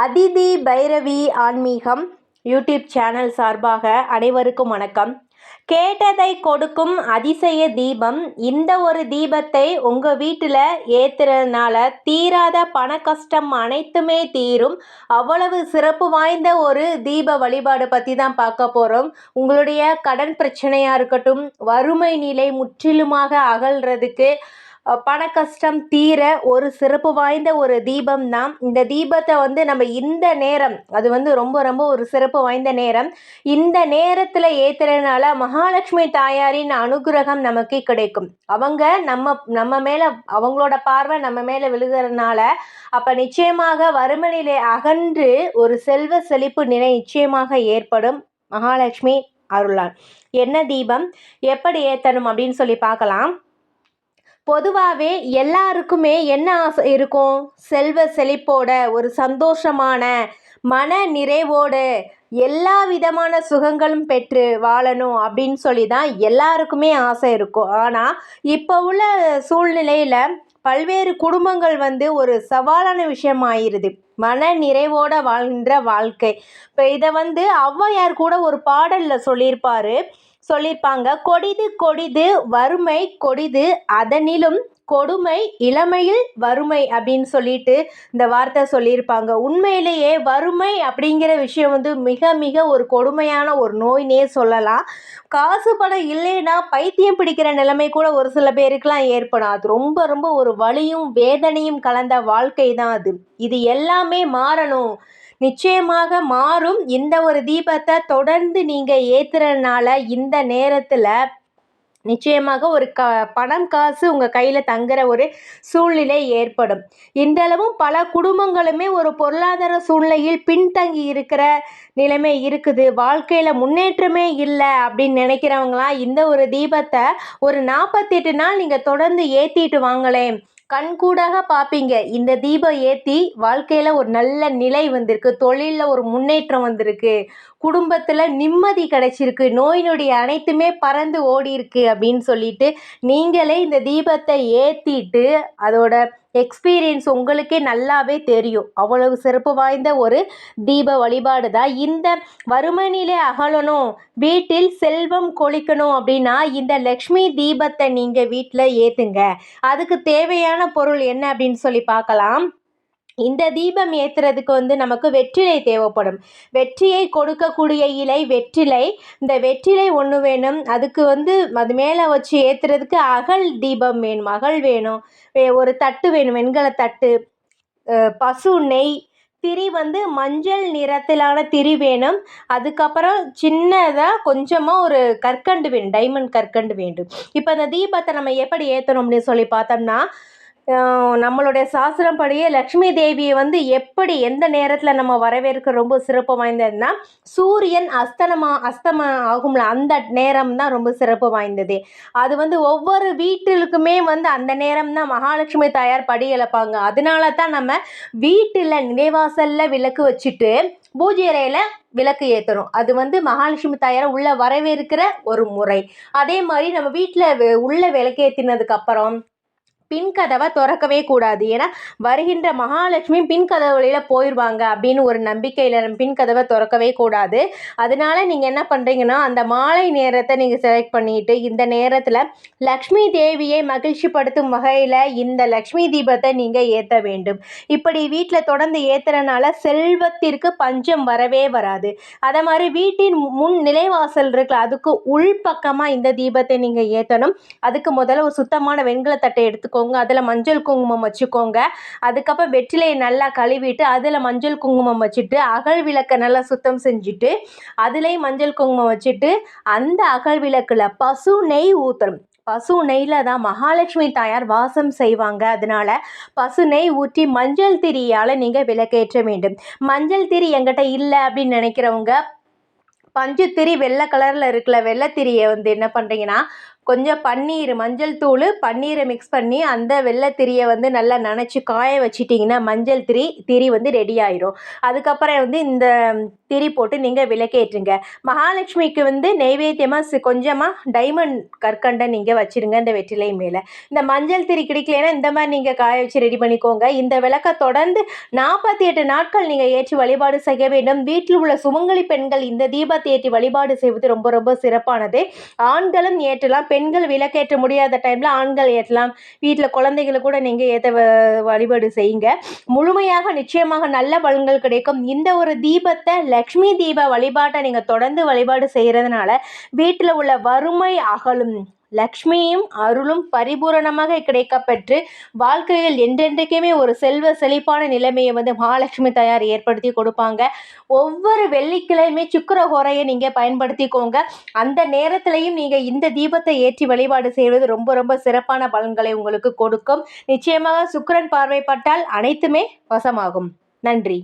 அதிதி பைரவி ஆன்மீகம் YouTube channel சார்பாக அனைவருக்கும் வணக்கம். கேட்டதை கொடுக்கும் அதிசய தீபம். இந்த ஒரு தீபத்தை உங்கள் வீட்டில் ஏற்றுறதுனால தீராத பண கஷ்டம் அனைத்துமே தீரும். அவ்வளவு சிறப்பு வாய்ந்த ஒரு தீப வழிபாடு பற்றி தான் பார்க்க போகிறோம். உங்களுடைய கடன் பிரச்சனையாக இருக்கட்டும், வறுமை நிலை முற்றிலுமாக அகல்றதுக்கு, பண கஷ்டம் தீர ஒரு சிறப்பு வாய்ந்த ஒரு தீபம் தான். இந்த தீபத்தை நம்ம இந்த நேரம், அது ரொம்ப ரொம்ப ஒரு சிறப்பு வாய்ந்த நேரம். இந்த நேரத்தில் ஏற்றுறதுனால மகாலட்சுமி தாயாரின் அனுகிரகம் நமக்கு கிடைக்கும். அவங்க நம்ம மேலே, அவங்களோட பார்வை நம்ம மேலே விழுகிறதுனால அப்போ நிச்சயமாக வறுமை நிலை அகன்று ஒரு செல்வ செழிப்பு நிலை நிச்சயமாக ஏற்படும். மகாலட்சுமி அருளால். என்ன தீபம் எப்படி ஏற்றணும் அப்படின்னு சொல்லி பார்க்கலாம். பொதுவாகவே எல்லாருக்குமே என்ன ஆசை இருக்கும்? செல்வ செழிப்போட, ஒரு சந்தோஷமான மன நிறைவோடு, எல்லா விதமான சுகங்களும் பெற்று வாழணும் அப்படின்னு சொல்லி தான் எல்லாருக்குமே ஆசை இருக்கும். ஆனால் இப்போ உள்ள சூழ்நிலையில் பல்வேறு குடும்பங்கள் ஒரு சவாலான விஷயம் ஆயிடுது. மன நிறைவோட வாழ்கின்ற வாழ்க்கை. இப்போ இதை ஔவையார் கூட ஒரு பாடலில் சொல்லியிருப்பாங்க. கொடிது கொடிது வறுமை கொடிது, அதனிலும் கொடுமை இளமையில் வறுமை அப்படின்னு சொல்லிட்டு இந்த வார்த்தை சொல்லியிருப்பாங்க. உண்மையிலேயே வறுமை அப்படிங்கிற விஷயம் மிக மிக ஒரு கொடுமையான ஒரு நோய்னே சொல்லலாம். காசு பணம் இல்லைன்னா பைத்தியம் பிடிக்கிற நிலைமை கூட ஒரு சில பேருக்கெல்லாம் ஏற்படும். அது ரொம்ப ரொம்ப ஒரு வலியும் வேதனையும் கலந்த வாழ்க்கை தான் அது. இது எல்லாமே மாறணும், நிச்சயமாக மாறும். இந்த ஒரு தீபத்தை தொடர்ந்து நீங்கள் ஏற்றுறதுனால இந்த நேரத்தில் நிச்சயமாக ஒரு பணம் காசு உங்கள் கையில் தங்குற ஒரு சூழ்நிலை ஏற்படும். இன்றளவும் பல குடும்பங்களுமே ஒரு பொருளாதார சூழ்நிலையில் பின்தங்கி இருக்கிற நிலைமை இருக்குது. வாழ்க்கையில் முன்னேற்றமே இல்லை அப்படின்னு நினைக்கிறவங்களாம் இந்த ஒரு தீபத்தை ஒரு 48 நாள் நீங்கள் தொடர்ந்து ஏற்றிட்டு வாங்களேன். கண்கூடாக பார்ப்பீங்க. இந்த தீபம் ஏற்றி வாழ்க்கையில் ஒரு நல்ல நிலை வந்திருக்கு, தொழிலில் ஒரு முன்னேற்றம் வந்திருக்கு, குடும்பத்தில் நிம்மதி கிடைச்சிருக்கு, நோய் நொடி அனைத்துமே பறந்து ஓடி இருக்கு அப்படின்னு சொல்லிட்டு நீங்களே இந்த தீபத்தை ஏற்றிட்டு அதோட எக்ஸ்பீரியன்ஸ் உங்களுக்கே நல்லாவே தெரியும். அவ்வளவு சிறப்பு வாய்ந்த ஒரு தீப வழிபாடு தான். இந்த வறுமையிலே அகலணும், வீட்டில் செல்வம் கொழிக்கணும் அப்படின்னா இந்த லக்ஷ்மி தீபத்தை நீங்கள் வீட்டில் ஏற்றுங்க. அதுக்கு தேவையான பொருள் என்ன அப்படின்னு சொல்லி பார்க்கலாம். இந்த தீபம் ஏற்றுறதுக்கு நமக்கு வெற்றிலை தேவைப்படும். வெற்றியை கொடுக்கக்கூடிய இலை வெற்றிலை. இந்த வெற்றிலை ஒன்று வேணும். அதுக்கு அது மேலே வச்சு ஏற்றுறதுக்கு அகல் தீபம் வேணும், அகல் வேணும். ஒரு தட்டு வேணும், வெண்கல தட்டு, பசு நெய், திரி மஞ்சள் நிறத்திலான திரி வேணும். அதுக்கப்புறம் சின்னதாக கொஞ்சமாக ஒரு கற்கண்டு வேணும், டைமண்ட் கற்கண்டு வேண்டும். இப்போ அந்த தீபத்தை நம்ம எப்படி ஏற்றணும் அப்படின்னு சொல்லி பார்த்தோம்னா, நம்மளுடைய சாஸ்திரம் படியே லக்ஷ்மி தேவியை எப்படி எந்த நேரத்தில் நம்ம வரவேற்க ரொம்ப சிறப்பு வாய்ந்ததுன்னா, சூரியன் அஸ்தம ஆகும்ல அந்த நேரம் தான் ரொம்ப சிறப்பு வாய்ந்தது. அது ஒவ்வொரு வீட்டிலுக்குமே அந்த நேரம் தான் மகாலட்சுமி தாயார் படி இழப்பாங்க. அதனால தான் நம்ம வீட்டில் நிலைவாசலில் விளக்கு வச்சுட்டு பூஜை அறையில் விளக்கு ஏற்றணும். அது மகாலட்சுமி தாயாரை உள்ள வரவேற்கிற ஒரு முறை. அதே மாதிரி நம்ம வீட்டில் உள்ள விளக்கு ஏற்றினதுக்கப்புறம் பின் கதவை திறக்கவே கூடாது. ஏன்னா வருகின்ற மகாலட்சுமி பின் கதவு வழியில் போயிடுவாங்க அப்படின்னு ஒரு நம்பிக்கையில் பின் கதவை திறக்கவே கூடாது. அதனால நீங்கள் என்ன பண்ணுறீங்கன்னா, அந்த மாலை நேரத்தை நீங்கள் செலக்ட் பண்ணிட்டு இந்த நேரத்தில் லக்ஷ்மி தேவியை மகிழ்ச்சிப்படுத்தும் வகையில் இந்த லக்ஷ்மி தீபத்தை நீங்கள் ஏற்ற வேண்டும். இப்படி வீட்டில் தொடர்ந்து ஏற்றுறதுனால செல்வத்திற்கு பஞ்சம் வரவே வராது. அதே மாதிரி வீட்டின் முன் நிலைவாசல் இருக்குல்ல, அதுக்கு உள்பக்கமாக இந்த தீபத்தை நீங்கள் ஏற்றணும். அதுக்கு முதல்ல ஒரு சுத்தமான வெண்கல தட்டை எடுத்துக்கோங்க. அதில் மஞ்சள் குங்குமம் வச்சுக்கோங்க. அதுக்கப்புறம் வெற்றிலையை நல்லா கழுவிட்டு அதில் மஞ்சள் குங்குமம் வச்சுட்டு அகல் விளக்கை நல்லா சுத்தம் செஞ்சுட்டு அதுலேயும் மஞ்சள் குங்குமம் வச்சுட்டு அந்த அகல் விளக்கில் பசு நெய் ஊற்றணும். பசு நெய்யில் தான் மகாலட்சுமி தாயார் வாசம் செய்வாங்க. அதனால பசு நெய் ஊற்றி மஞ்சள் திரியால் நீங்கள் விளக்கேற்ற வேண்டும். மஞ்சள் திரி எங்கிட்ட இல்லை அப்படின்னு நினைக்கிறவங்க பஞ்சு திரி வெள்ளை கலரில் இருக்குல்ல, வெள்ளைத்திரியை என்ன பண்ணுறீங்கன்னா கொஞ்சம் பன்னீர், மஞ்சள் தூள், பன்னீரை மிக்ஸ் பண்ணி அந்த வெள்ளத்திரியை வந்து நல்லா நனைச்சி காய வச்சிட்டிங்கன்னா மஞ்சள் திரி வந்து ரெடி ஆயிரும். அதுக்கப்புறம் வந்து இந்த திரி போட்டு நீங்கள் விளக்கேற்றுங்க. மகாலட்சுமிக்கு வந்து நெய்வேத்தியமாக கொஞ்சமாக டைமண்ட் கற்கண்டை நீங்கள் வச்சிருங்க இந்த வெற்றிலை மேலே. இந்த மஞ்சள் திரி கிடைக்கலன்னா இந்த மாதிரி நீங்கள் காய வச்சு ரெடி பண்ணிக்கோங்க. இந்த விளக்கை தொடர்ந்து 48 நாட்கள் நீங்கள் ஏற்றி வழிபாடு செய்ய வேண்டும். வீட்டில் உள்ள சுமங்கலி பெண்கள் இந்த தீபத்தை ஏற்றி வழிபாடு செய்வது ரொம்ப ரொம்ப சிறப்பானது. ஆண்களும் ஏற்றலாம். பெண்கள் விளக்கேற்ற முடியாத டைமில் ஆண்கள் ஏற்றலாம். வீட்டில் குழந்தைகளை கூட நீங்கள் ஏற்ற வழிபாடு செய்யுங்க. முழுமையாக நிச்சயமாக நல்ல பலன்கள் கிடைக்கும். இந்த ஒரு தீபத்தை லக்ஷ்மி தீப வழிபாட்டை நீங்கள் தொடர்ந்து வழிபாடு செய்கிறதுனால வீட்டில் உள்ள வறுமை அகலும். லக்ஷ்மியும் அருளும் பரிபூரணமாக கிடைக்கப்பெற்று வாழ்க்கையில் என்றென்றைக்குமே ஒரு செல்வ செழிப்பான நிலைமையை வந்து மகாலட்சுமி தாயார் ஏற்படுத்தி கொடுப்பாங்க. ஒவ்வொரு வெள்ளிக்கிழமை சுக்கிர ஹோரையை நீங்கள் பயன்படுத்திக்கோங்க. அந்த நேரத்திலையும் நீங்கள் இந்த தீபத்தை ஏற்றி வழிபாடு செய்வது ரொம்ப ரொம்ப சிறப்பான பலன்களை உங்களுக்கு கொடுக்கும். நிச்சயமாக சுக்கிரன் பார்வைப்பட்டால் அனைத்துமே வசமாகும். நன்றி.